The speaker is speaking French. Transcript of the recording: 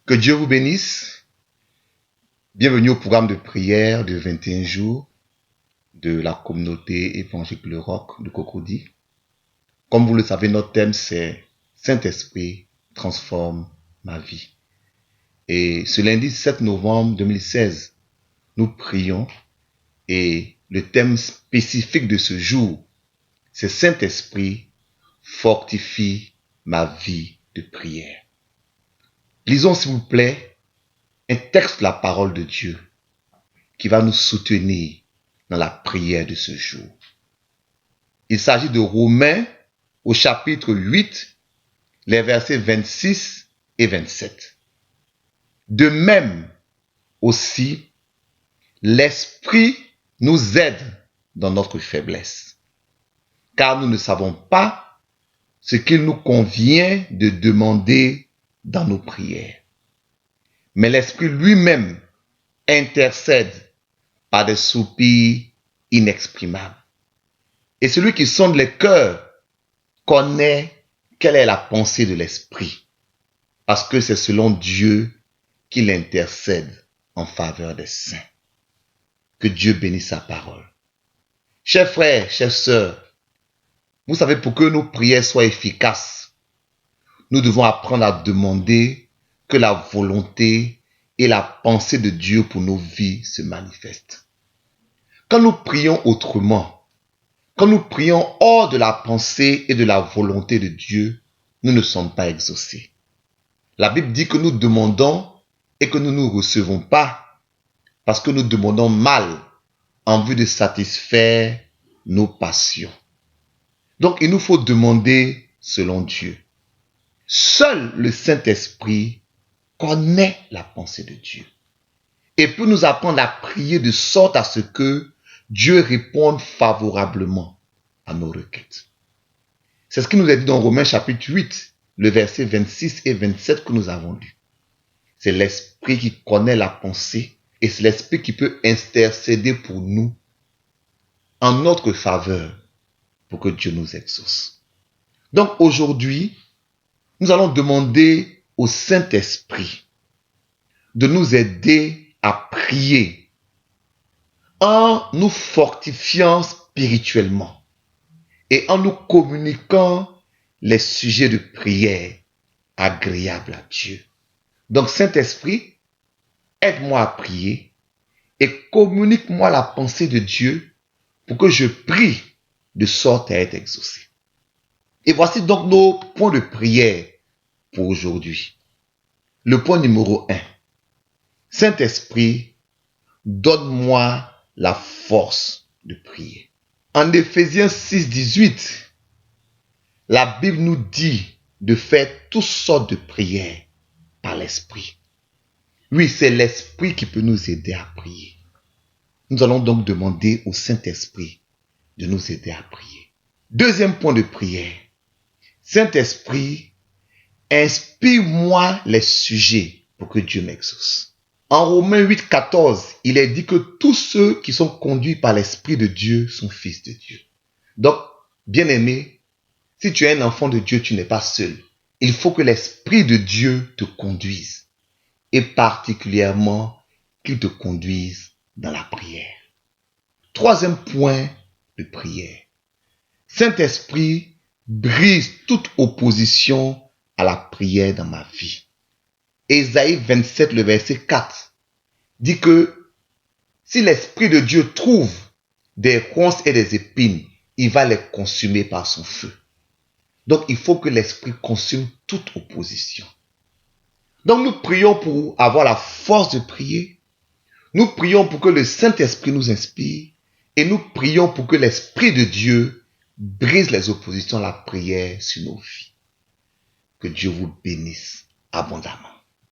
Que Dieu vous bénisse. Bienvenue au programme de prière de 21 jours de la communauté évangélique Le Roc de Cocody. Comme vous le savez, notre thème c'est Saint-Esprit transforme ma vie. Et ce lundi 7 novembre 2016, nous prions et le thème spécifique de ce jour, c'est Saint-Esprit fortifie ma vie de prière. Lisons s'il vous plaît un texte de la parole de Dieu qui va nous soutenir dans la prière de ce jour. Il s'agit de Romains au chapitre 8, les versets 26 et 27. De même aussi, l'Esprit nous aide dans notre faiblesse, car nous ne savons pas ce qu'il nous convient de demander dans nos prières. Mais l'Esprit lui-même intercède par des soupirs inexprimables. Et celui qui sonde les cœurs connaît quelle est la pensée de l'Esprit, parce que c'est selon Dieu qu'il intercède en faveur des saints. Que Dieu bénisse sa parole. Chers frères, chères sœurs, vous savez, pour que nos prières soient efficaces, nous devons apprendre à demander que la volonté et la pensée de Dieu pour nos vies se manifestent. Quand nous prions autrement, quand nous prions hors de la pensée et de la volonté de Dieu, nous ne sommes pas exaucés. La Bible dit que nous demandons et que nous ne recevons pas parce que nous demandons mal en vue de satisfaire nos passions. Donc, il nous faut demander selon Dieu. Seul le Saint-Esprit connaît la pensée de Dieu et peut nous apprendre à prier de sorte à ce que Dieu réponde favorablement à nos requêtes. C'est ce qui nous est dit dans Romains chapitre 8, le verset 26 et 27 que nous avons lu. C'est l'Esprit qui connaît la pensée et c'est l'Esprit qui peut intercéder pour nous en notre faveur pour que Dieu nous exauce. Donc aujourd'hui, nous allons demander au Saint-Esprit de nous aider à prier en nous fortifiant spirituellement et en nous communiquant les sujets de prière agréables à Dieu. Donc Saint-Esprit, aide-moi à prier et communique-moi la pensée de Dieu pour que je prie de sorte à être exaucé. Et voici donc nos points de prière pour aujourd'hui. Le point numéro 1. Saint-Esprit, donne-moi la force de prier. En Éphésiens 6, 18, la Bible nous dit de faire toutes sortes de prières par l'Esprit. Oui, c'est l'Esprit qui peut nous aider à prier. Nous allons donc demander au Saint-Esprit de nous aider à prier. Deuxième point de prière. Saint-Esprit, inspire-moi les sujets pour que Dieu m'exauce. En Romains 8, 14, il est dit que tous ceux qui sont conduits par l'Esprit de Dieu sont fils de Dieu. Donc, bien-aimé, si tu es un enfant de Dieu, tu n'es pas seul. Il faut que l'Esprit de Dieu te conduise. Et particulièrement, qu'il te conduise dans la prière. Troisième point de prière. Saint-Esprit, brise toute opposition à la prière dans ma vie. Ésaïe 27, le verset 4, dit que si l'Esprit de Dieu trouve des ronces et des épines, il va les consumer par son feu. Donc, il faut que l'Esprit consume toute opposition. Donc, nous prions pour avoir la force de prier. Nous prions pour que le Saint-Esprit nous inspire. Et nous prions pour que l'Esprit de Dieu brise les oppositions à la prière sur nos vies. Que Dieu vous bénisse abondamment.